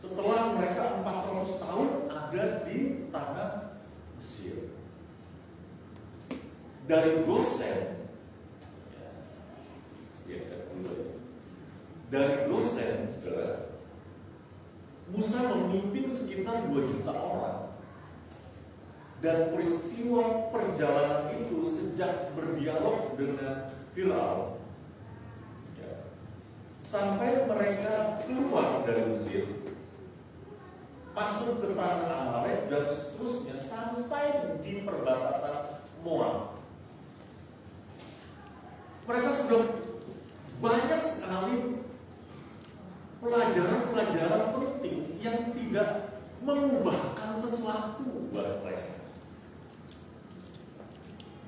setelah mereka 400 tahun ada di tanah Mesir. Dari Gosen, dari Gosen, saudara, Musa memimpin sekitar 2 juta orang. Dan peristiwa perjalanan itu sejak berdialog dengan Firaun, sampai mereka keluar dari Mesir, masuk ke tanah Amalek dan seterusnya sampai di perbatasan Moab. Mereka sudah banyak sekali pelajaran-pelajaran penting yang tidak mengubahkan sesuatu buat mereka.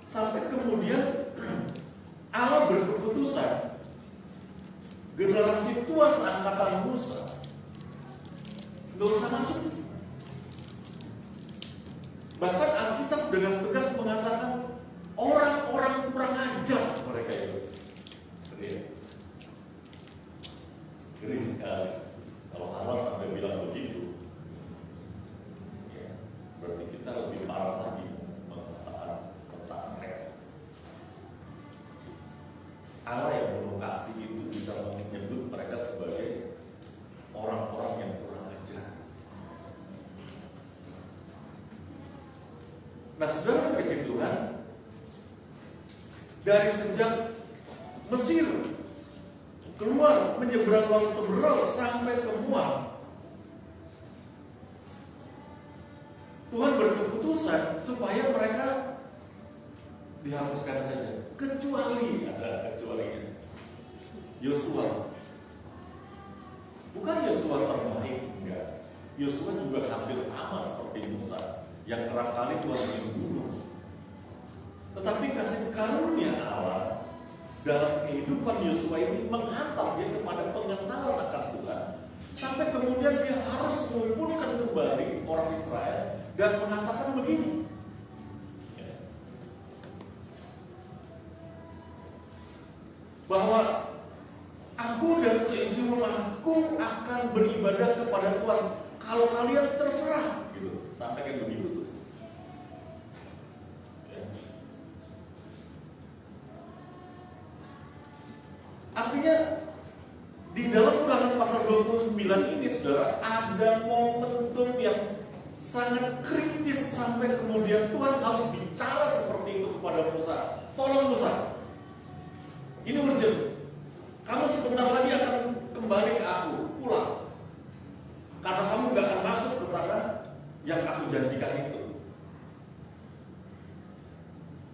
Sampai kemudian Allah berkeputusan, generasi tua seangkatan Musa nggak usah masuk. Bahkan Alkitab dengan tegas mengatakan orang-orang kurang ajar mereka itu. Ngeri sekali kalau Allah sampai bilang begitu. Ya, berarti kita lebih parah lagi mengatakan tentang mereka. Allah yang penuh kasih itu bisa menyebut mereka sebagai orang-orang yang kurang ajar. Nah, saudara kasih Tuhan, dari sejak Mesir keluar menyeberang laut Teberau sampai ke Moab, Tuhan berkeputusan supaya mereka dihapuskan saja, kecuali ada kecualinya. Yosua, bukan Yosua terbaik, enggak. Yosua juga hampir sama seperti Musa, yang kerap kali Tuhan membunuh. Tetapi kasih karunia Allah dalam kehidupan Yosua ini menghantar dia kepada pengenalan akan Tuhan, sampai kemudian dia harus mengumpulkan kembali orang Israel dan mengatakan begini, bahwa aku dan seisi rumahku akan beribadah kepada Tuhan kalau kalian terserah, gitu. Sampai kayak begitu tuh. Artinya di dalam Ulangan pasal 29 ini, saudara, ada momentum yang sangat kritis sampai kemudian Tuhan harus bicara seperti itu kepada Musa. Tolong Musa, ini urgent. Kamu sebentar lagi akan kembali ke aku, pulang. Karena kamu gak akan masuk ke tanah yang aku janjikan itu.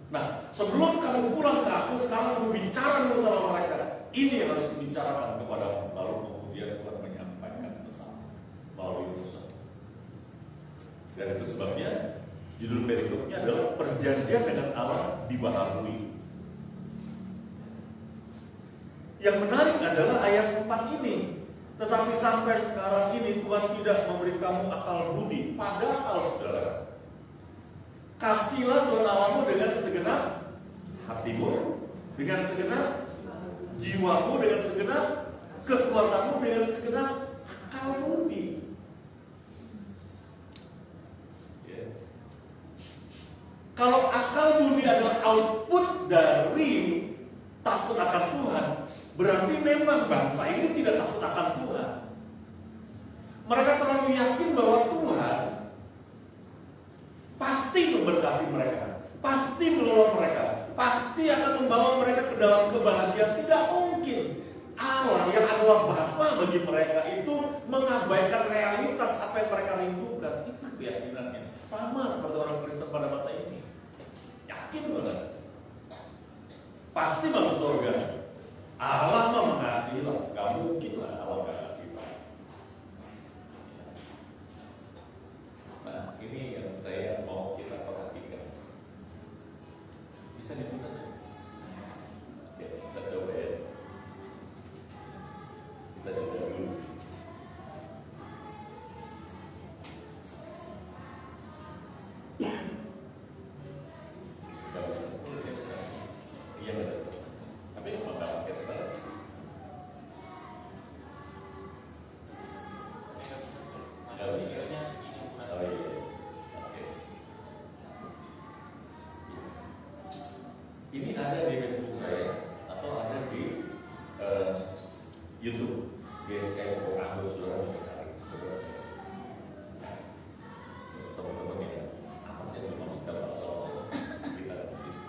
Nah, sebelum kamu pulang ke aku, sekarang kamu bicara dulu sama mereka. Ini yang harus dibicarakan kepada, lalu kemudian Tuhan menyampaikan pesan melalui Musa. Dan itu sebabnya judul berikutnya adalah perjanjian dengan Allah dibaharui. Yang menarik adalah ayat 4 ini. Tetapi sampai sekarang ini Tuhan tidak memberi kamu akal budi. Padahal, saudara, kasihlah Tuhan Allahmu dengan segenap hatimu, dengan segenap jiwamu, dengan segenap kekuatanmu, dengan segenap akal budi. Kalau akal budi adalah output dari takut akan Tuhan, berarti memang bangsa ini tidak takut akan Tuhan. Mereka terlalu yakin bahwa Tuhan pasti memberkati mereka, pasti menolong mereka, pasti akan membawa mereka ke dalam kebahagiaan. Tidak mungkin Allah yang adalah Bapa bagi mereka itu mengabaikan realitas apa yang mereka rindukan. Itu keyakinannya. Sama seperti orang Kristen pada masa ini. Yakin banget. Pasti masuk surga. Allah mah mengasihi lah. Gak mungkin lah Allah gak kasih lah. Nah, ini yang saya mau kita perhatikan. Bisa diputar ya? Oke, kita coba ya. Kita coba dulu. Iya, betul. Tapi yang bakal pakai sekarang. Usianya segini ukuran. Oh iya. Oke. Ini ada di Facebook saya atau ada di YouTube. GSM Agus, saudara bisa cari, saudara saya. Nah, teman-teman ya, apa sih yang dimaksudkan soal kita di sini?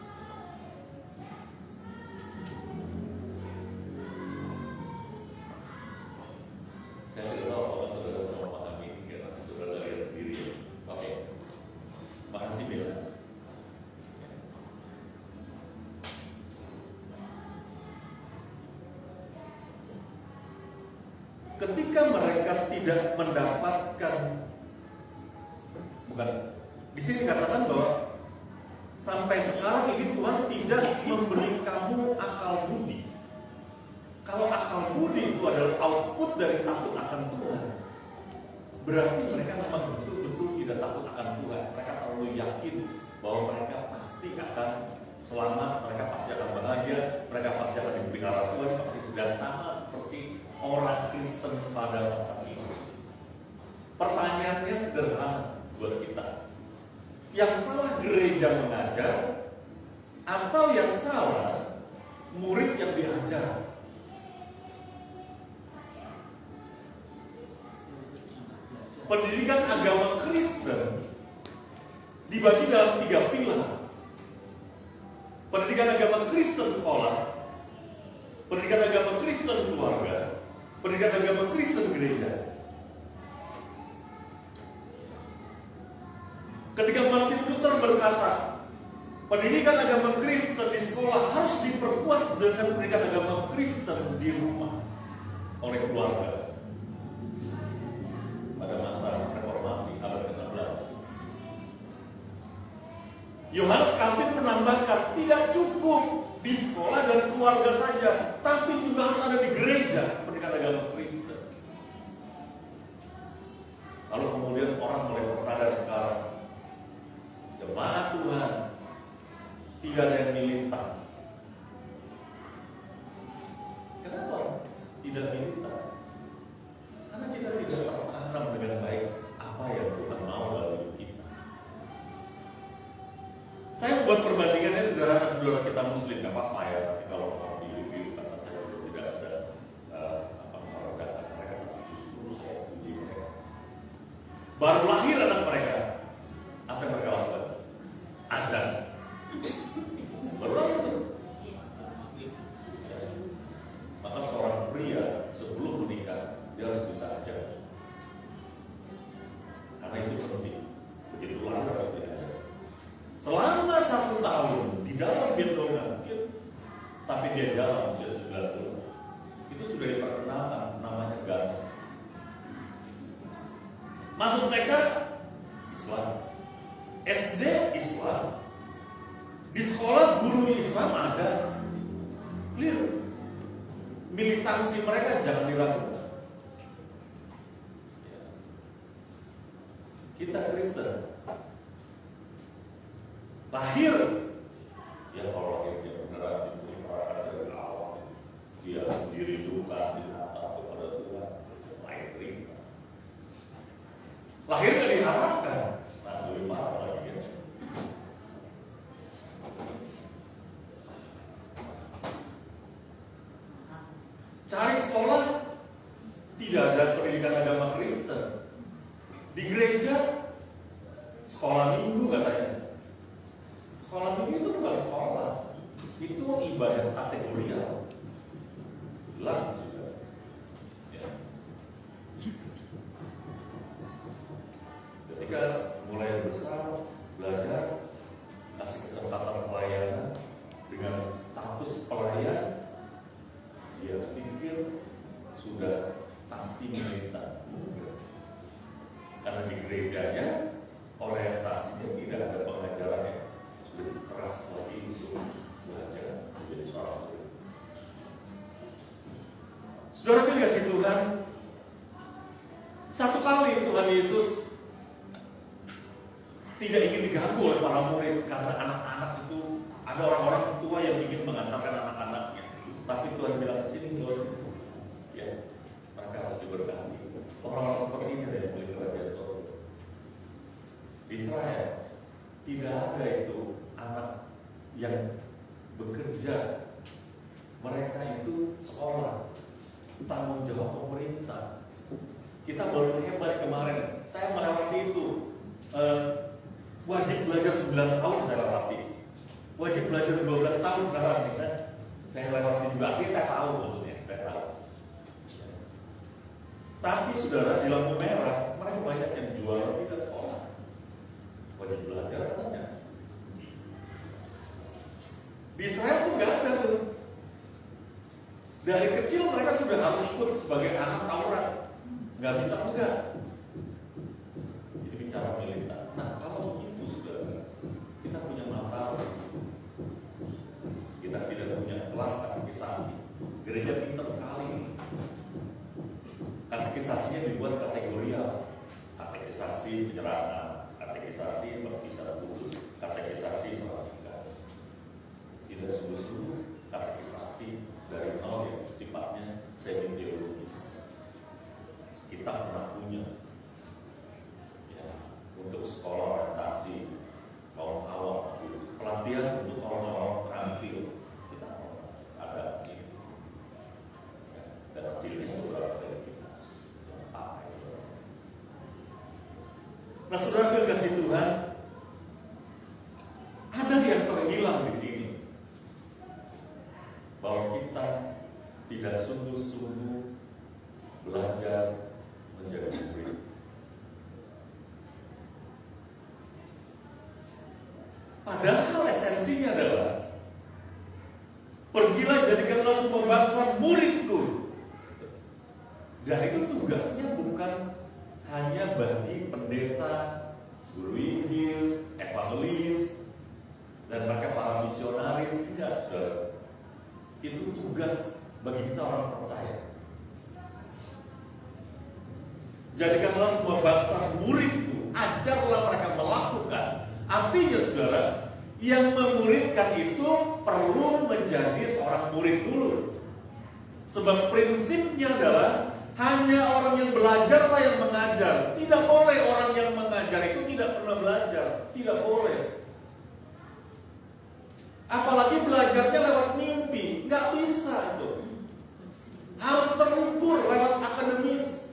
Saya tidak tahu apakah saudara bisa memahami ini, karena saudara lihat sendiri ya. Oke, makasih Bella. Ketika mereka tidak mendapatkan, bukan, di sini dikatakan bahwa sampai sekarang ini Tuhan tidak memberi kamu akal budi. Kalau akal budi itu adalah output dari takut akan Tuhan, berarti mereka memang betul-betul tidak takut akan Tuhan. Mereka terlalu yakin bahwa mereka pasti akan selamat, mereka pasti akan bahagia, mereka pasti akan dipelihara Tuhan, pasti tidak sama seperti orang Kristen pada masa ini. Pertanyaannya sederhana buat kita. Yang salah gereja mengajar atau yang salah murid yang diajar? Pendidikan agama Kristen dibagi dalam 3 pilar. Pendidikan agama Kristen sekolah, pendidikan agama Kristen keluarga, pendidikan agama Kristen gereja. Ketika Martin Luther berkata, pendidikan agama Kristen di sekolah harus diperkuat dengan pendidikan agama Kristen di rumah oleh keluarga. Pada masa reformasi abad ke-16, Yohanes Calvin menambahkan tidak cukup di sekolah dan keluarga saja, tapi juga harus ada di gereja pendidikan agama Kristen. Lalu kemudian orang mulai tersadar sekarang, jemaat Tuhan tidak ada yang militan. Kenapa tidak militan? Karena kita tidak tertanam dengan baik apa yang Tuhan mau dalam kita. Saya buat perbandingannya sederhana, saudara kita Muslim, nggak apa-apa ya. Kalau mau di review karena saya tidak ada merendahkan mereka, tapi justru saya puji mereka. Baru lahir anak mereka, apa yang mereka lakukan? Azan. Baru lahir. Maka seorang pria sebelum menikah dia harus bisa ajar, karena itu penting. Begitu lahir harus diajar. Selama 1 tahun di dalam gendongan mungkin, tapi dia dalam usia 9 bulan, itu sudah diperkenalkan namanya garis. Masuk TK Islam, SD Islam, di sekolah guru Islam ada. Clear. Militansi mereka jangan diragukan. Kita Kristen lahir, ya kalau lahirnya beneran dipelihara dari awal, dia dirindukan, ditata kepada Tuhan, lain cerita. Lahir nggak diharapkan, nah lebih parah lagi ya. Cari sekolah, tidak ada pendidikan agama Kristen. Di gereja, sekolah minggu katanya. Sekolah minggu itu bukan sekolah, itu ibadah kategorial. Jelas juga. Ya. Ketika mulai besar, belajar, kasih kesempatan pelayanan dengan status pelayan, dia pikir sudah pasti militan. Karena di gerejanya orientasinya tidak ada pengajaran yang lebih keras lagi untuk belajar menjadi seorang murid. Saudara kasih Tuhan, satu kali Tuhan Yesus tidak ingin diganggu oleh para murid karena anak-anak itu, ada orang-orang tua yang ingin mengantarkan anak-anaknya. Tapi Tuhan bilang, sini Tuhan, ya, mereka harus diberkati. Orang-orang seperti ini ada yang boleh kerajaan nggak ada itu anak yang bekerja. Mereka itu sekolah, tanggung jawab pemerintah. Kita baru hebat kemarin, saya melewati itu. Wajib belajar 9 tahun saya lewati. Wajib belajar 12 tahun sekarang kan? Saya lewati juga, akhirnya saya tahu maksudnya, saya tahu. Tapi saudara, di lampu merah, mereka banyak yang jual tidak sekolah. Wajib belajar katanya. Di Israel pun nggak ada tuh. Dari kecil mereka sudah harus ikut sebagai anak Taurat. Nggak bisa enggak. Jadi bicara militer. Nah, kalau begitu saudara, kita punya masalah. Kita tidak punya kelas katekisasi. Gereja pintar sekali. Katekisasinya dibuat kategorial. Katekisasi penyerangan, katekisasi berpisah kudus, katekisasi perhatikan. Tidak sungguh-sungguh katekisasi dari nol yang sifatnya semi-teologis. Kita pernah punya ya, untuk sekolah orientasi kaum awam, pelatihan untuk kaum awam terampil. Kita ada ini ya, dan hasilnya beberapa dari kita yang pakai. Nah, saudara kasih Tuhan, ada yang terhilang di sini, bahwa kita tidak sungguh-sungguh belajar menjadi murid. Padahal esensinya adalah pergilah jadikanlah semua bangsa muridku. Dan itu tugasnya bukan hanya bagi pendeta, guru Injil, evangelis, dan mereka para misionaris. Tidak, saudara. Itu tugas bagi kita orang percaya. Jadikanlah semua bangsa muridku, ajarlah mereka melakukan. Artinya saudara, yang memuridkan itu perlu menjadi seorang murid dulu. Sebab prinsipnya adalah hanya orang yang belajarlah yang mengajar. Tidak boleh orang yang mengajar itu tidak pernah belajar. Tidak boleh. Apalagi belajarnya lewat mimpi. Nggak bisa itu. Harus terukur lewat akademis.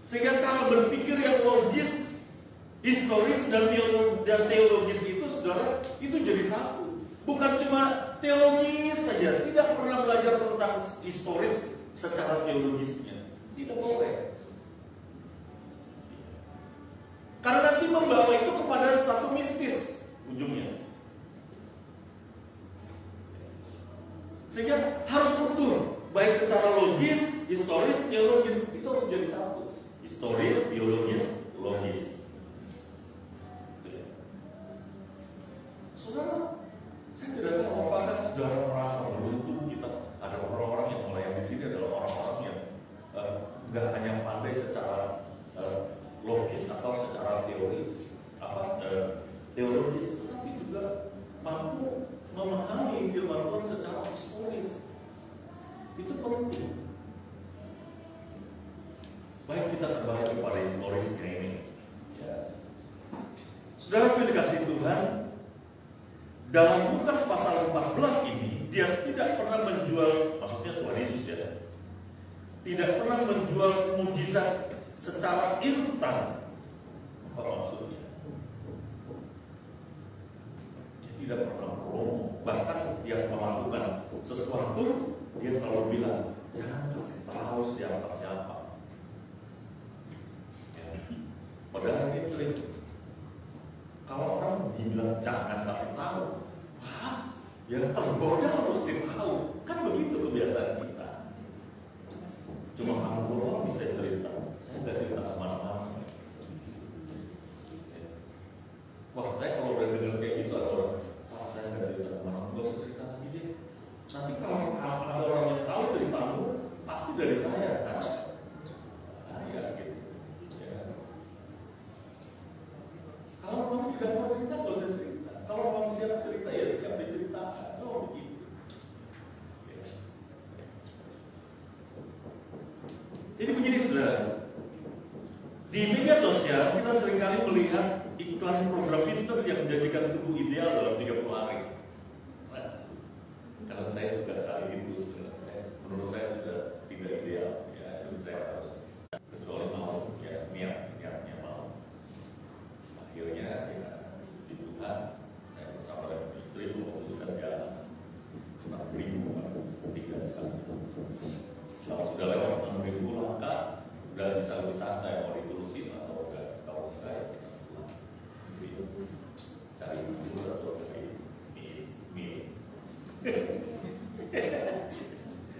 Sehingga cara berpikir yang logis, historis dan teologis itu saudara, itu jadi satu. Bukan cuma teologis saja, tidak pernah belajar tentang historis secara teologisnya. Tidak boleh. Karena nanti membawa itu kepada satu mistis ujungnya. Sehingga harus utuh, baik secara logis, historis, teologis, itu harus jadi satu. Historis, teologis, logis. Saudara, saya tidak tahu apakah saudara merasa beruntung kita ada orang-orang yang melayani di sini adalah orang-orang yang nggak hanya pandai secara logis atau secara teologis, tapi juga mampu memahami firman Tuhan secara historis. Itu penting. Baik, kita kembali kepada historisnya ini. Ya. Saudara yang dikasih Tuhan, dalam Lukas pasal 14 ini, dia tidak pernah menjual, maksudnya Tuhan Yesus ya, tidak pernah menjual mujizat secara instan. Apa maksudnya? Dia tidak pernah promo. Bahkan setiap melakukan sesuatu, dia selalu bilang, jangan kasih tahu siapa-siapa. Padahal ini trik. Kalau orang dibilang jangan kasih tahu, wah, ya tergoda untuk kasih tahu. Kan begitu kebiasaan kita. Cuma kamu doang bisa cerita. Saya nggak cerita kemana-mana. Wah, saya kalau udah dengar kayak gitu ada orang, saya nggak cerita kemana-mana, nggak usah cerita lagi deh. Nanti kalau ada orang yang tahu ceritamu, pasti dari saya kan. Nah, ya gitu. Kalau orang tidak mau cerita, nggak usah cerita. Kalau orang siap cerita, ya siap diceritakan. Oh begitu. Jadi begini saudara, di Mika minusnya, kita seringkali melihat iklan program fitness yang menjadikan tubuh ideal dalam 30 hari. Nah, karena saya suka cari itu, menurut saya sudah tidak ideal. Ya, itu saya harus kecuali mau, ya niatnya mau. Akhirnya ya di Tuhan, saya bersama dengan istri memutuskan jalan 6.000 tiga sekali. Kalau sudah lewat 6.000 langkah, udah bisa lebih santai mau diterusin atau enggak. Kalau sudah ya kita pulang. Cari bubur atau cari mie.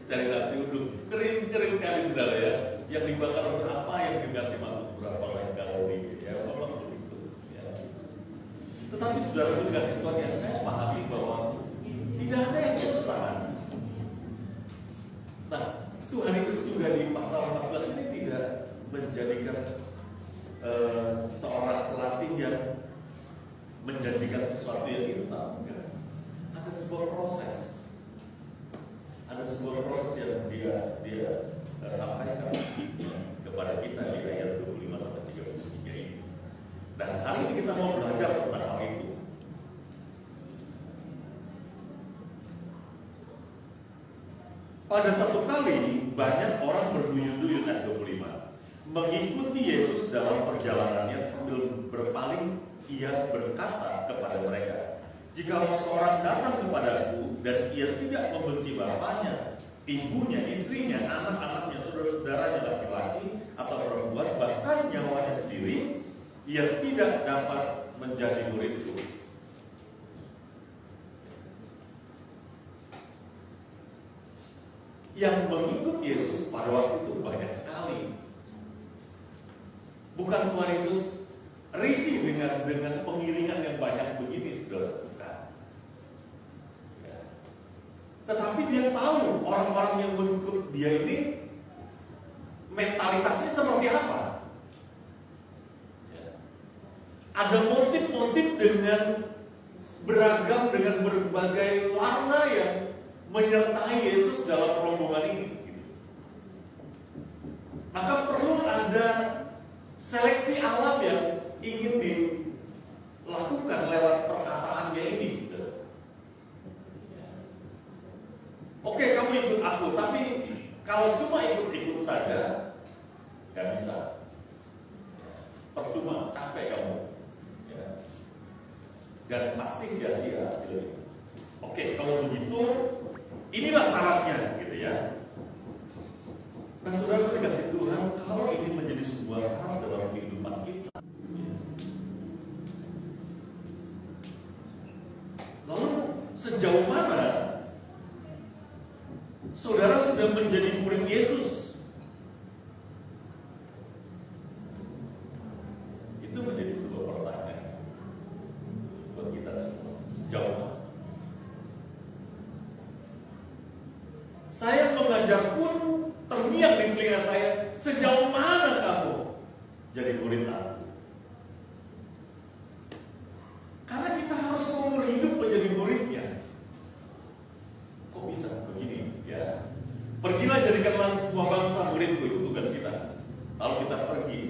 Cari nasi uduk, kering sekali sudah ya. Yang dibakar berapa, yang dikasih masuk berapa banyak kalori, ya memang begitu. Ya. Tetapi saudara itu dikasih Tuhan yang saya pahami bahwa tidak ada yang instan. Nah, Tuhan Yesus juga di pasal 14 ini tidak menjadikan seorang pelatih yang menjadikan sesuatu yang instan. Ada sebuah proses. Ada sebuah proses yang dia sampaikan kepada kita di ayat 25 sampai 33 ini. Dan hari ini kita mau belajar tentang hal itu. Pada satu kali banyak orang berduyun-duyun ayat 25 mengikuti Yesus dalam perjalanannya sambil berpaling. Ia berkata kepada mereka, "Jika seorang datang kepadaku dan ia tidak membenci bapaknya, ibunya, istrinya, anak-anaknya, saudara-saudaranya laki-laki atau perempuan, bahkan nyawanya sendiri, ia tidak dapat menjadi muridku." Yang mengikut Yesus pada waktu itu banyak sekali. Bukan Tuhan Yesus risih dengan pengiringan yang banyak begini, saudara. Ya. Tetapi dia tahu orang-orang yang mengikut dia ini mentalitasnya seperti apa. Ya. Ada motif-motif dengan beragam, dengan berbagai warna yang menyertai Yesus dalam rombongan ini. Maka perlu ada seleksi alam yang ingin dilakukan lewat perkataannya ini. Oke, kamu ikut aku, tapi kalau cuma ikut-ikut saja, gak bisa. Percuma, capek kamu. Dan pasti sia-sia hasilnya. Oke, kalau begitu, inilah syaratnya, gitu ya. Nah, saudara dikasih Tuhan, kalau ini menjadi sebuah syarat dalam kehidupan kita, lalu sejauh mana saudara sudah menjadi murid Yesus? Itu menjadi sebuah pertanyaan buat kita semua. Sejauh mana? Saya mengajar pun terniak di telinga saya, sejauh mana kamu jadi murid aku? Karena kita harus seumur hidup menjadi muridnya. Kok bisa begini? Ya, pergilah jadikanlah sebuah bangsa muridku, itu tugas kita. Lalu kita pergi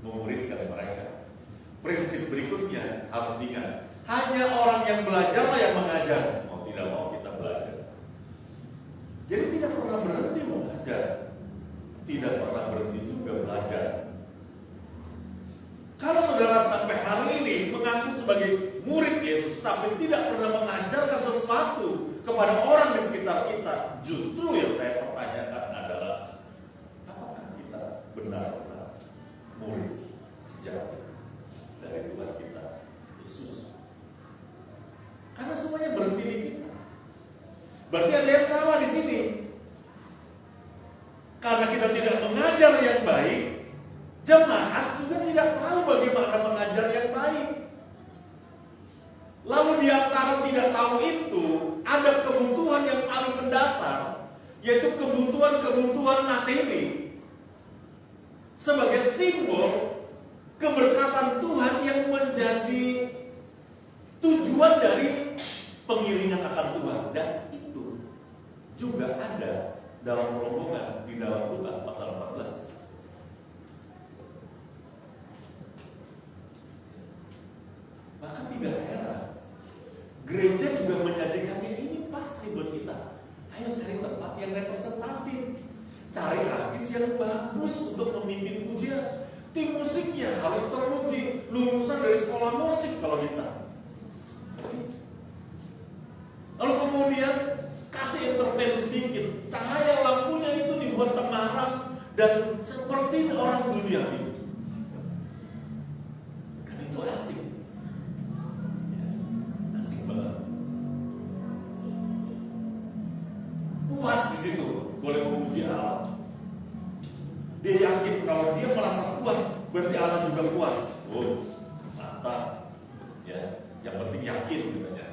memuridkan mereka. Prinsip berikutnya harus diingat, hanya orang yang belajarlah yang mengajar. Mau tidak mau kita belajar. Jadi tidak pernah berhenti mengajar, tidak pernah berhenti juga belajar. Kalau saudara sampai hari ini mengaku sebagai murid Yesus, tapi tidak pernah mengajarkan sesuatu kepada orang di sekitar kita, justru yang saya pertanyakan adalah, apakah kita benar-benar murid sejati dari Tuhan kita, Yesus? Karena semuanya berhenti di kita. Berarti ada yang salah di sini. Karena kita tidak mengajar yang baik, jemaat juga tidak tahu bagaimana mengajar yang baik. Lalu di antara tidak tahu itu, ada kebutuhan yang paling mendasar, yaitu kebutuhan materi. Sebagai simbol keberkatan Tuhan yang menjadi tujuan dari pengiringan akan Tuhan. Dan itu juga ada dalam rombongan di dalam Lukas pasal 14. Maka tidak heran gereja juga menjadikannya ini pasti buat kita. Ayo cari tempat yang representatif, cari artis yang bagus untuk memimpin pujian. Tim musiknya harus teruji, lulusan dari sekolah musik kalau bisa. Lalu kemudian kasih entertain sedikit, cahaya lampunya itu dibuat temaram dan seperti orang dunia ini. Dan itu asik, asik banget. Puas di situ, boleh memuji Allah. Dia yakin kalau dia merasa puas, berarti Allah juga puas. Oh, mantap. Ya, yang penting yakin katanya.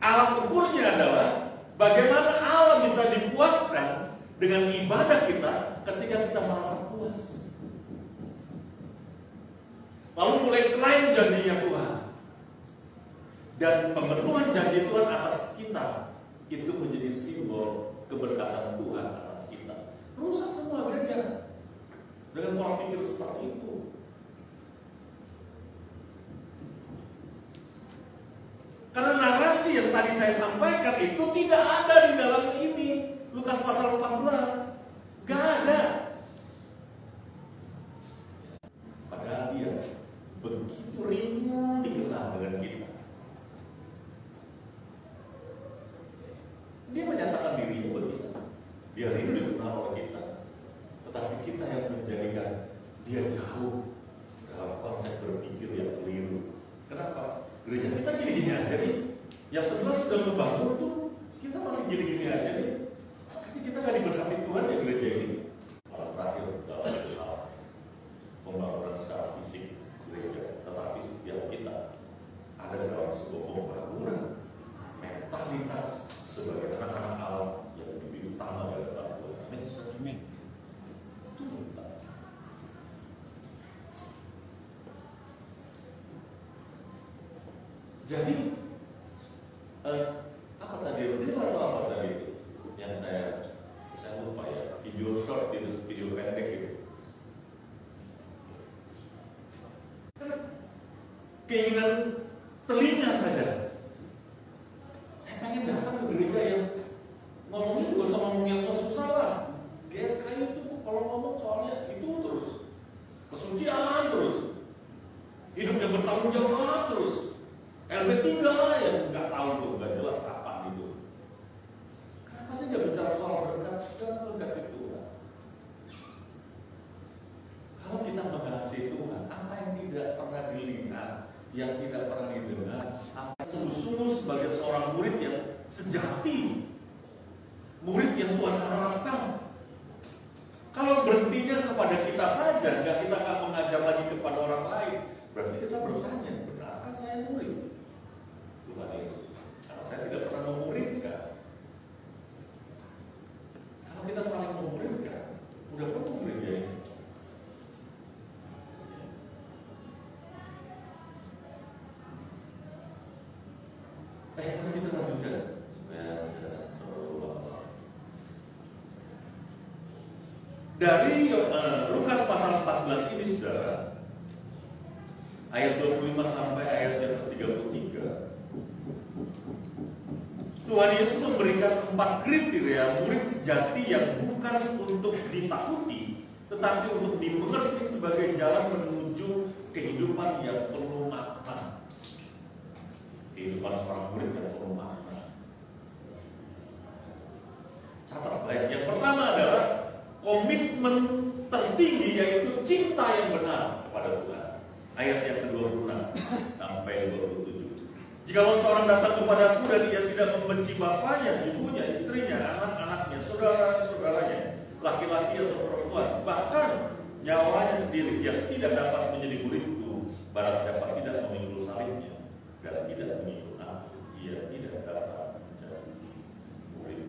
Alat ukurnya adalah bagaimana Allah bisa dipuaskan dengan ibadah kita ketika kita merasa puas. Lalu mulai klaim janjinya Tuhan. Dan pemenuhan janji Tuhan atas kita itu menjadi simbol keberkatan Tuhan atas kita. Rusak semua gereja dengan pola pikir seperti itu. Karena narasi yang tadi saya sampaikan itu tidak ada di dalam ini. Lukas pasal 14 gak ada. Padahal dia begitu rindu dikenal dengan kita. Dia menyatakan dirinya buat kita. Dia rindu dikenal oleh kita. Tetapi kita yang menjadikan dia jauh dalam konsep berpikir yang keliru. Kenapa? Gereja kita gini-gini aja nih. Yang sebelah sudah membangun tuh, kita masih gini-gini aja nih. Tapi kita gak diberkati Tuhan ya gereja ini. Malah terakhir dalam hal pembangunan secara fisik gereja. Tetapi setiap kita ada dalam sebuah pembangunan mentalitas sebagai anak-anak Allah yang lebih utama dari Tuhan. Amin. Itu kita. Jadi apa tadi? Dia atau apa tadi itu? Yang saya lupa ya. Video short itu, video pendek itu. Keinginan telinga saja. Saya pengen datang ke gereja yang ngomongnya gak usah ngomong yang susah lah. GSK itu kalau ngomong soalnya itu terus kesucian terus, hidupnya bertanggung jawab terus. LB3 yang nggak tahu tuh, nggak jelas kapan itu. Kenapa sih nggak bicara soal berkat Tuhan? Kalau kita mengasihi Tuhan, apa yang tidak pernah dilihat, yang tidak pernah didengar, apa sungguh-sungguh sebagai seorang murid yang sejati, murid yang Tuhan harapkan. Kalau berhentinya kepada kita saja, kita nggak mengajar lagi kepada orang lain, berarti kita bertanya, benarkah saya murid Tuhan Yesus? Karena saya tidak pernah memuridkan. Kalau kita saling memuridkan, udah penuh gereja ini. Mari kita lanjutkan. Dari Lukas pasal 14 ini, saudara, ayat 25 sampai ayat yang ke-33, Tuhan Yesus memberikan 4 kriteria murid sejati yang bukan untuk ditakuti, tetapi untuk dimengerti sebagai jalan menuju kehidupan yang penuh makna. Kehidupan seorang murid yang penuh makna. Catat baik. Yang pertama adalah komitmen tertinggi, yaitu cinta yang benar kepada Tuhan. Ayat yang ke-26 sampai 27. Jikalau seorang datang kepadaku dan ia tidak membenci bapaknya, ibunya, istrinya, anak-anaknya, saudara-saudaranya, laki-laki atau perempuan, bahkan nyawanya sendiri, dia tidak dapat menjadi muridku. Barang siapa tidak memikul salibnya dan tidak mengikut aku, ia tidak dapat menjadi murid.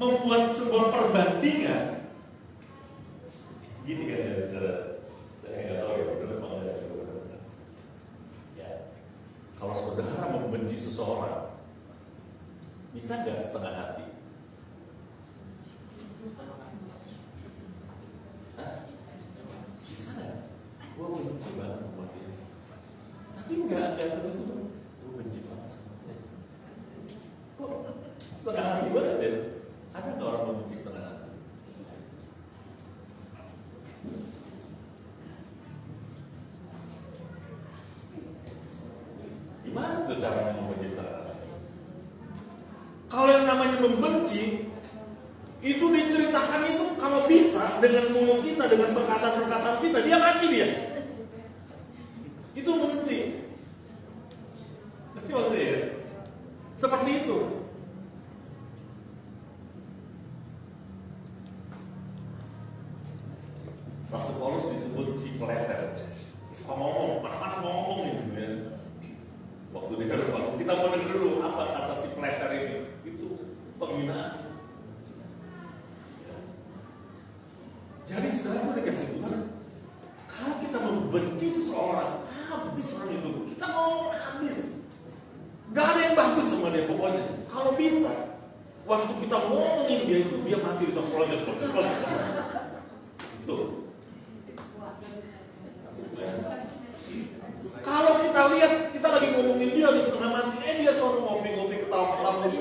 Membuat sebuah perbandingan gini kan ya, saudara. Saya nggak tahu ya, benar apa enggak saudara. Ya, kalau saudara membenci seseorang, bisa nggak setengah hati? benci banget sama dia. Tapi enggak seru-seru. Gue benci banget sama dia. Kok setengah hati banget ya? Ada nggak orang membenci setengah hati? Gimana tuh caranya membenci setengah hati? Kalau yang namanya membenci itu diceritakan itu kalau bisa dengan mulut kita, dengan perkataan-perkataan kita, dia mati dia. Itu membenci. Pasti maksudnya ya? Seperti itu. Rasul Paulus disebut si peleter. Ngomong, mana-mana ngomong gitu ya. Waktu di Paulus kita mau dengar dulu apa kata si peleter ini. Itu penghinaan. Jadi saudara mau dikasih Tuhan, kalau kita membenci seseorang, habis orang itu. Kita ngomong habis. Gak ada yang bagus sama dia pokoknya. Kalau bisa, waktu kita ngomongin dia itu, dia mati di sekolahnya. Itu. Kalau kita lihat, kita lagi ngomongin dia di setengah mati, dia selalu ngopi-ngopi ketawa-ketawa.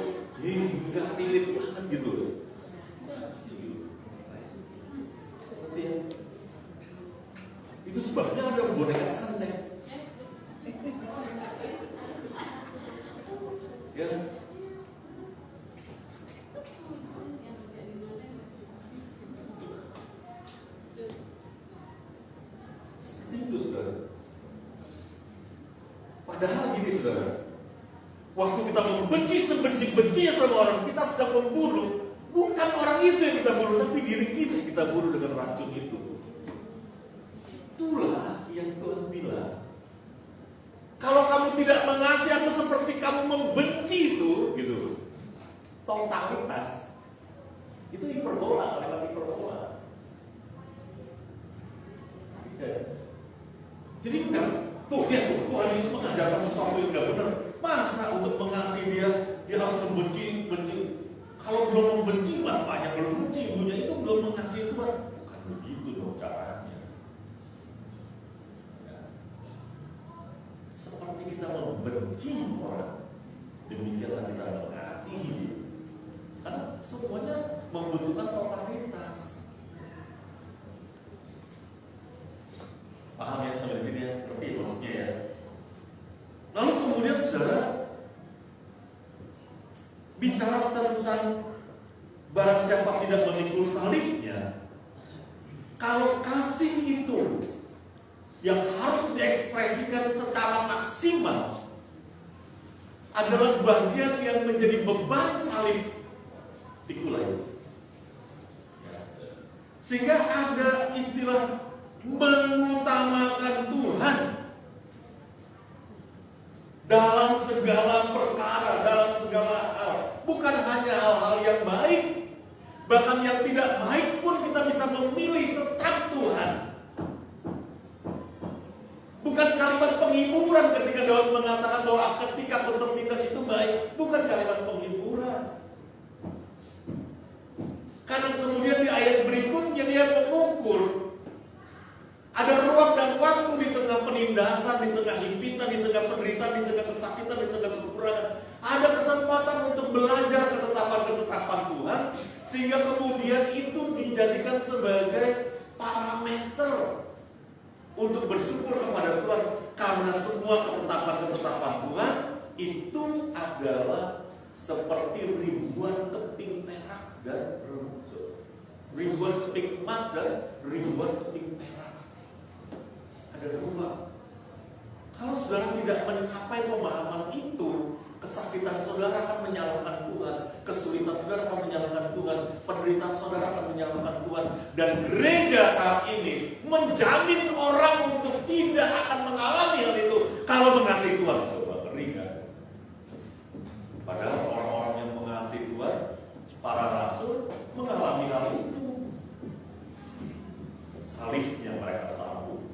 Gak relate banget gitu. Itu sebabnya ada boneka santet. Ya. Seperti itu, saudara. Padahal gini, saudara. Waktu kita membenci sebenci-bencinya sama orang, kita sedang membunuh. Bukan orang itu yang kita bunuh, tapi diri kita yang kita bunuh dengan racun itu. Itulah yang Tuhan bilang. Kalau kamu tidak mengasihi aku seperti kamu membenci itu, gitu. Totalitas. Itu hiperbola, kalimat hiperbola. Jadi enggak, Tuhan Yesus mengajarkan sesuatu yang enggak benar. Masa untuk mengasihi dia harus membenci. Kalau belum membenci, banyak belum benci. Ibunya itu belum mengasihi Tuhan. Bukan begitu dong caranya. Seperti kita membenci orang, demikianlah kita mengasihi dia. Karena semuanya membutuhkan totalitas. Paham ya sampai di sini ya? Ngerti maksudnya ya? Lalu kemudian saudara bicara tentang barang siapa tidak memikul salibnya. Kalau kasih itu yang harus diekspresikan secara maksimal adalah bagian yang menjadi beban salib pikul itu. Sehingga ada istilah mengutamakan Tuhan dalam segala perkara, dalam segala hal. Bukan hanya hal-hal yang baik, bahkan yang tidak baik pun kita bisa memilih tetap Tuhan. Bukan kalimat penghiburan ketika Daud mengatakan bahwa ketika aku tertindas itu baik. Bukan kalimat penghiburan. Karena kemudian di ayat berikutnya dia mengukur ada ruang dan waktu di tengah penindasan, di tengah himpitan, di tengah penderitaan, di tengah kesakitan, di tengah kekurangan. Ada kesempatan untuk belajar ketetapan-ketetapan Tuhan, sehingga kemudian itu dijadikan sebagai parameter untuk bersyukur kepada Tuhan. Karena semua ketetapan-ketetapan Tuhan itu adalah seperti ribuan keping perak dan ribuan keping emas dan ribuan keping perak. Ada ruang. Kalau saudara tidak mencapai pemahaman itu, kesakitan saudara akan menyalahkan Tuhan, kesulitan saudara akan menyalahkan Tuhan, penderitaan saudara akan menyalahkan Tuhan. Dan gereja saat ini menjamin orang untuk tidak akan mengalami hal itu kalau mengasihi Tuhan. Coba ngeri kan? Padahal orang-orang yang mengasihi Tuhan, para rasul mengalami hal itu. Salibnya mereka sambut.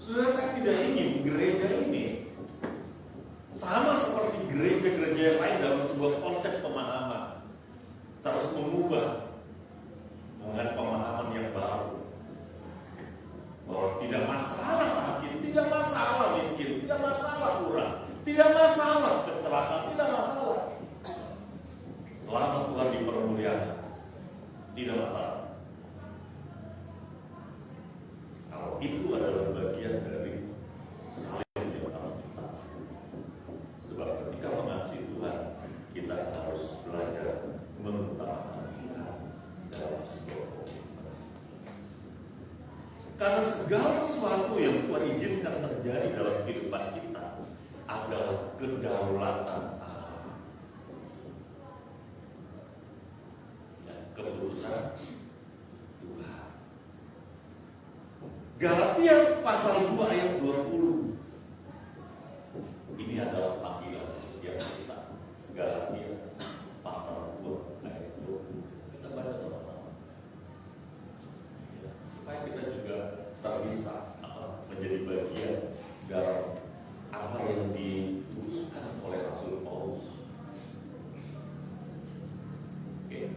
Saudara, saya tidak ingin gereja ini sama seperti gereja-gereja yang lain dalam sebuah konsep pemahaman terus mengubah dengan pemahaman yang baru. masalah, kecelakaan tidak masalah. Selama Tuhan dipermuliakan, tidak masalah. Kalau itu adalah bagian dari salib yang harus kita. Sebab ketika mengasihi Tuhan, kita harus belajar mengutamakan Tuhan dalam sebuah komitmen. Karena segala sesuatu yang Tuhan izinkan terjadi dalam kehidupan kita adalah kedaulatan Allah. Dan keputusan Tuhan. Galatia pasal 2 ayat 20. Ini adalah panggilan setiap kita. Galatia pasal 2 ayat 20. Kita baca sama-sama. Ya, supaya kita juga terpisah menjadi bagian dalam apa yang diputuskan oleh Rasul Paulus. Oke.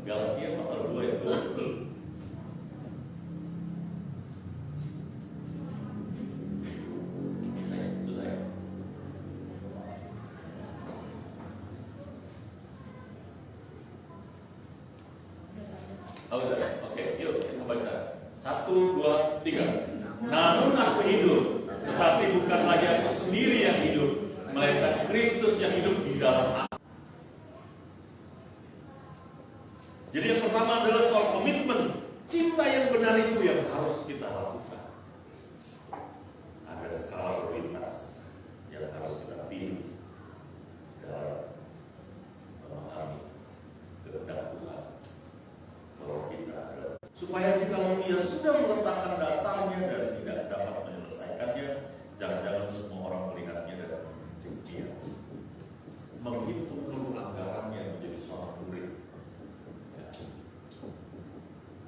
Galatia pasal 2 ayat 20. Oke, yuk kita baca. 1, 2, 3. Namun aku hidup, tetapi bukan lagi aku sendiri yang hidup, melainkan Kristus yang hidup di dalam aku. Jadi yang pertama adalah soal komitmen. Cinta yang benar itu yang harus kita lakukan. Ada skala prioritas yang harus kita pilih dalam memahami kehendak Tuhan. Supaya jika ia sudah meletakkan dasarnya dan tidak dapat menyelesaikannya, jangan-jangan semua orang melihatnya dan menunjuk dia. Menghitung dulu anggarannya menjadi seorang murid. Ya.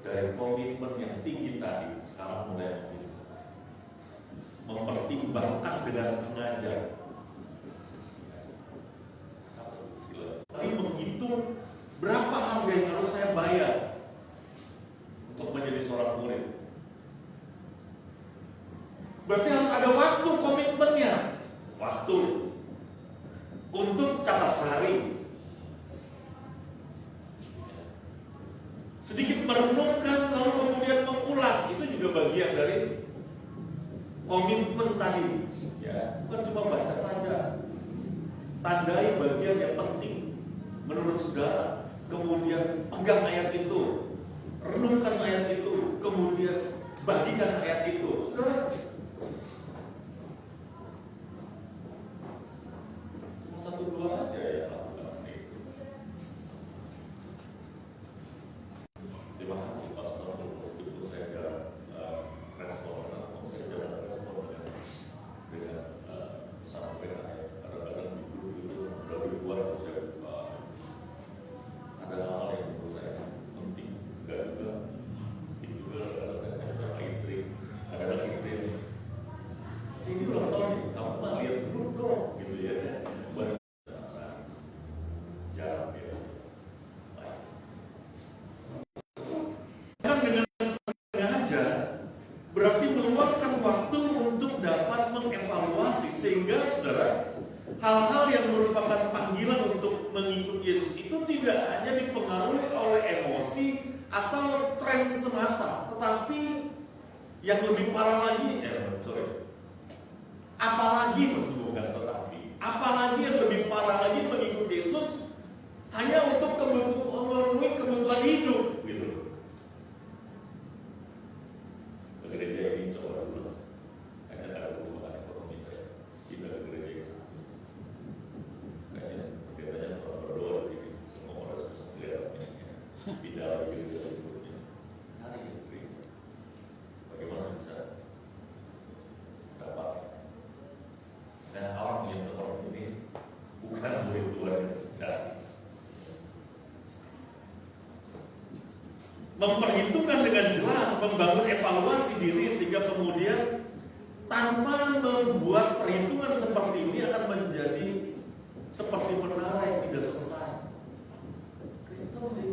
Dari komitmen yang tinggi tadi, sekarang mulai mempertimbangkan dengan sengaja. Tapi menghitung berapa harga yang harus saya bayar untuk menjadi seorang murid. Berarti harus ada waktu komitmennya. Waktu untuk catat sehari. Sedikit merenungkan lalu kemudian mengulas, itu juga bagian dari komitmen tadi. Ya, bukan cuma baca saja. Tandai bagian yang penting menurut saudara. Kemudian pegang ayat itu, renungkan ayat itu, kemudian bagikan ayat itu. Saudara, cuma 1-2 aja ya lakukan itu. Terima kasih Pastor, meskipun saya jarang respon, saya jarang respon dengan sampaikan ayat. Kadang-kadang di grup itu dari luar saya ada hal yang menurut saya penting, enggak juga kadang-kadang sama istri, kadang-kadang istri sini ulang tahun nih, kamu mah lihat dulu dong, gitu ya. Jarang ya. Kan dengan sengaja berarti meluangkan waktu untuk dapat mengevaluasi, sehingga saudara, hal-hal yang merupakan panggilan untuk mengikut Yesus itu tidak hanya dipengaruhi oleh emosi atau tren semata, tetapi yang lebih parah lagi, apalagi apalagi yang lebih parah lagi mengikut Yesus hanya untuk memenuhi kebutuhan hidup, gitu. Gereja ini coba dulu, hanya ada kebutuhan ekonomi saya, tidak gereja itu. Kayaknya berdoa di sini, semua orang susah melihatnya. Tidak lagi gereja sebelumnya. Cari gereja. Bagaimana bisa dapat? Dan orang yang seperti ini bukan murid Tuhan yang sejati. Memperhitungkan dengan jelas, membangun evaluasi diri sehingga kemudian tanpa membuat perhitungan seperti ini akan menjadi seperti menara yang tidak selesai. Kristen sih,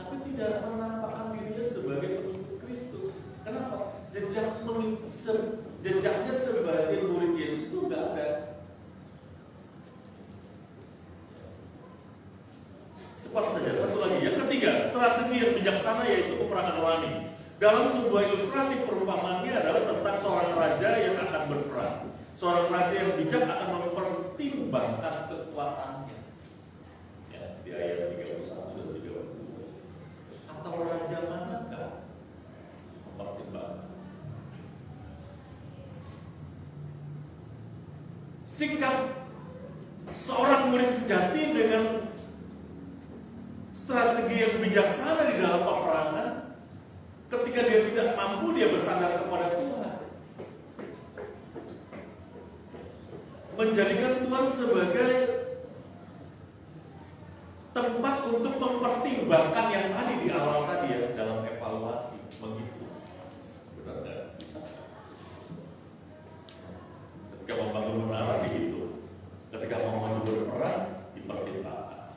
tapi tidak menampakkan dirinya sebagai pengikut Kristus. Kenapa? Jejaknya sebagai murid Yesus itu nggak ada. strategi yang bijaksana yaitu peperangan rohani. Dalam sebuah ilustrasi perumpamaannya adalah tentang seorang raja yang akan berperang. Seorang raja yang bijak akan mempertimbangkan kekuatannya. Ya, di ayat 31 dan 32. Atau raja manakah mempertimbangkan? Sikap seorang murid sejati dengan strategi yang bijaksana di dalam peperangan, ketika dia tidak mampu, dia bersandar kepada Tuhan. Menjadikan Tuhan sebagai tempat untuk mempertimbangkan yang tadi di awal tadi ya, dalam evaluasi. Begitu. Benar nggak? Bisa. Ketika membangun menara begitu. Ketika mau maju berperang, dipertimbangkan.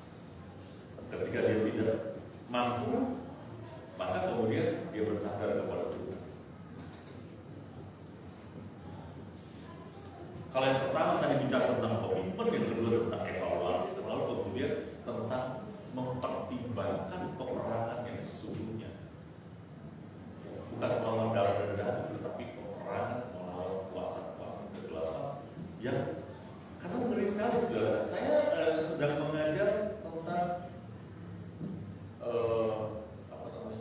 Ketika dia tidak mampu, maka kemudian dia bersandar kepada Tuhan. Kalau yang pertama tadi bicara tentang komitmen, yang kedua tentang evaluasi, lalu kemudian tentang mempertimbangkan peperangan yang sesungguhnya. Bukan melawan darah dan daging, tetapi peperangan melawan kuasa-kuasa kegelapan yang karena ngeri sekali saudara. Saya sedang mengajar tentang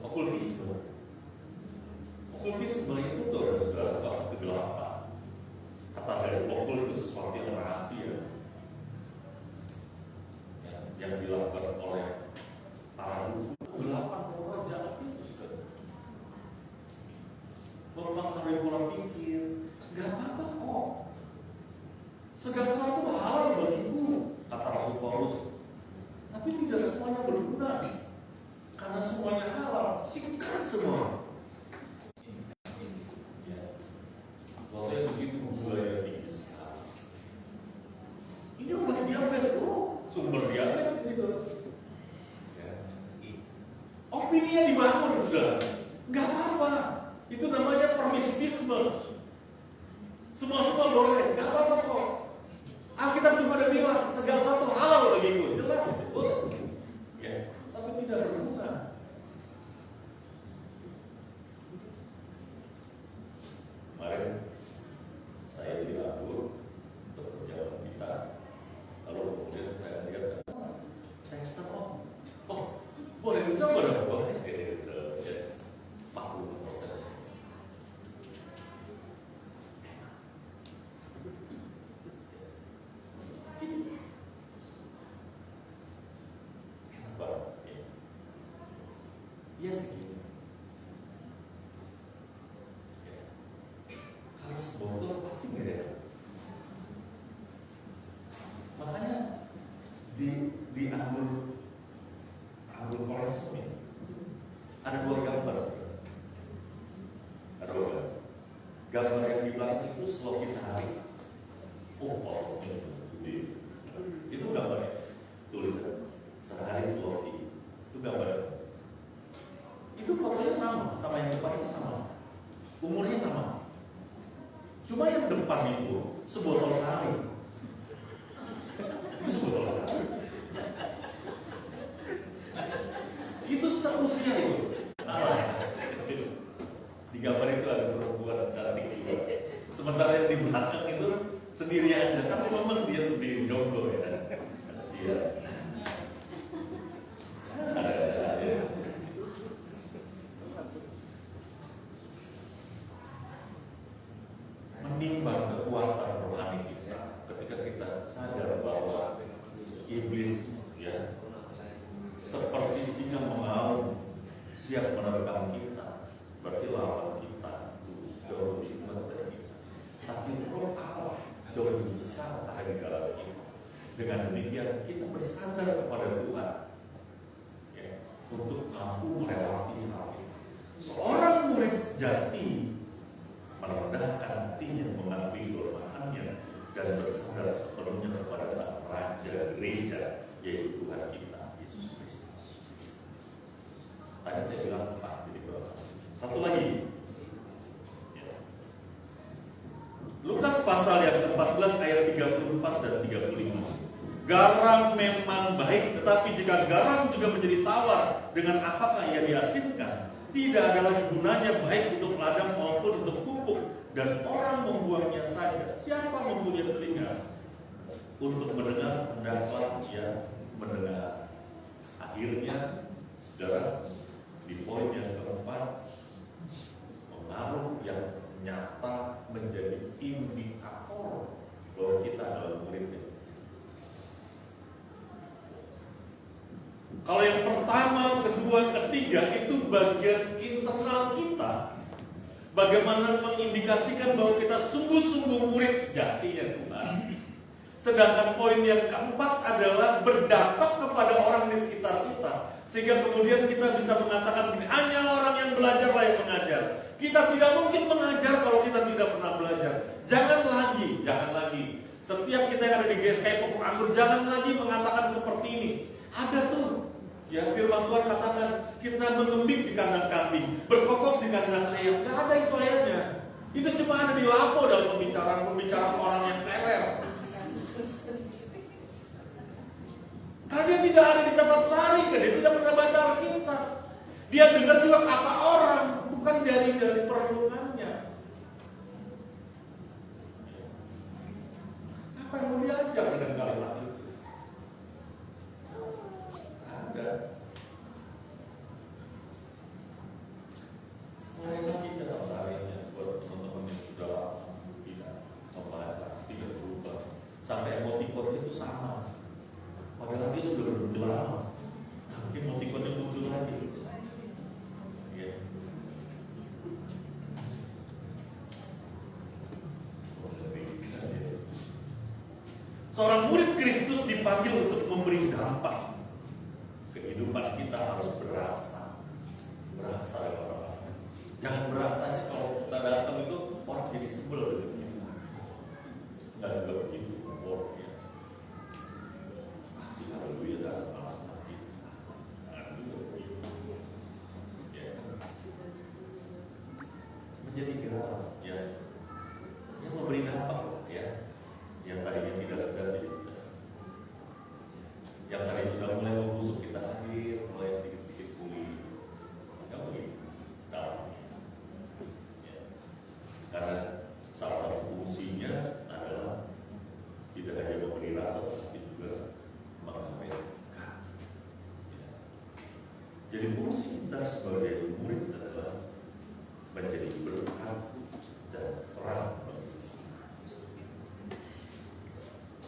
okultisme. Okultisme itu saudara kuasa kegelapan. Kata dari okul itu sesuatu yang rahasia yang dilakukan oleh para dukun. Kegelapan orang jahat itu saudara. Mempengaruhi pola pikir, nggak apa-apa kok. Segala sesuatu halal bagiku, kata Rasul Paulus. Tapi tidak semuanya berguna. Karena semuanya halal, sikat semua. Kalau saya begitu budaya tinggi sekali. Ini udah diabetes bro, sumber diabetes di situ. Opininya dibangun sudah, nggak apa-apa. Itu namanya permisivisme. Semua boleh, nggak apa-apa kok. Alkitab juga ada bilang segala sesuatu halal bagiku, jelas itu. Ya, tapi tidak berguna. Kemarin saya diatur untuk perjalanan kita, lalu kemudian saya lihat tester boleh bisa boleh 40%. Enak banget ya. Iya segini. Kalau sebotol pasti nggak ada. Makanya di anggur kolesterol ini ada dua gambar. Ada dua gambar. Gambar yang di belakang itu sloki sehari. Itu gambarnya. Tulisan sehari sloki. Itu gambarnya. Itu fotonya sama yang depan itu sama. Umurnya sama. Cuma yang depan itu sebotol sehari. Itu sebotol sehari. Itu seusia itu. Di gambar itu ada perempuan cantik juga. Sementara yang di belakang itu sendiri aja. Tapi memang dia sendiri jomblo ya. Kasihan. Menimbang kekuatan rohani kita ketika kita sadar bahwa iblis ya seperti singa mengaum siap menerkam kita, berarti lawan kita itu jauh lebih kuat dari kita. Tapi roh Allah jauh lebih besar ada di dalam kita. Dengan demikian kita bersandar kepada Tuhan ya, untuk mampu melewati hal itu. Seorang murid sejati merendahkan hatinya, mengakui kelemahannya dan bersandar sepenuhnya kepada Sang Raja Gereja, yaitu Tuhan kita Yesus Kristus. Tadi saya bilang 4, jadi berapa? Satu lagi. Ya. Lukas pasal yang ke-14 ayat 34 dan 35. garam memang baik, tetapi jika garam juga menjadi tawar, dengan apakah ia diasinkan? Tidak ada lagi gunanya baik untuk ladang maupun untuk pupuk, dan orang membuangnya saja. Siapa mempunyai telinga untuk mendengar, hendaklah ia mendengar. Akhirnya, saudara, di poin yang keempat, pengaruh yang nyata menjadi indikator bahwa kita adalah muridnya. Kalau yang pertama, kedua, ketiga itu bagian internal kita, bagaimana mengindikasikan bahwa kita sungguh-sungguh murid sejatinya Tuhan. Sedangkan poin yang keempat adalah berdampak kepada orang di sekitar kita, sehingga kemudian kita bisa mengatakan hanya orang yang belajarlah yang mengajar. Kita tidak mungkin mengajar kalau kita tidak pernah belajar. Jangan lagi. Setiap kita yang ada di GSKI Pokok Anggur, jangan lagi mengatakan seperti ini. Ada tuh, ya firman Tuhan katakan kita mengembik di kandang kambing, berkokok di kandang ayam. Gak ada itu ayatnya. Itu cuma ada di lapo dalam pembicaraan orang yang teler. Karena dia tidak ada di catat sari, dia tidak pernah baca Alkitab. Dia dengar juga kata orang, bukan dari perenungannya. Apa yang mau diajar dengan kalimat itu? Ada. Saya lagi catat sarinya buat teman-teman yang sudah tidak membaca, tidak berubah. Sampai emotikon itu sama. Padahal dia sudah berhenti lama, tapi emotikonnya muncul lagi. Ya. Seorang murid Kristus dipanggil untuk memberi dampak. Kehidupan kita harus berasa dari orang. Jangan berasanya kalau kita datang itu orang jadi sebel gitu. Enggak juga begitu. Haleluya dan malas mati. Menjadi garam, ya, yang memberi dampak, ya, yang tadinya tidak sedar jadi sedar, yang tadi sudah mulai membusuk kita hadir, mulai sedikit-sedikit pulih, yang begitu, dalam, ya. Karena salah satu fungsinya adalah tidak hanya memberi rasa, tapi juga mengawetkan. Jadi fungsi kita sebagai murid adalah menjadi berkat dan terang bagi sesama.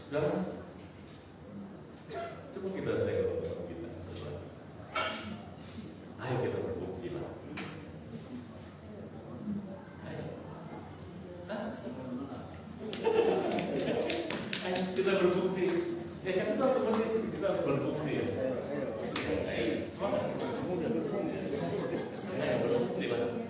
Dan coba kita share kita sebelah. Ayo kita berfungsi lah. Ayo kita berfungsi. Ya kasih tahu teman kita berfungsi ya. Ayo semangat. Ayo berfungsi lah.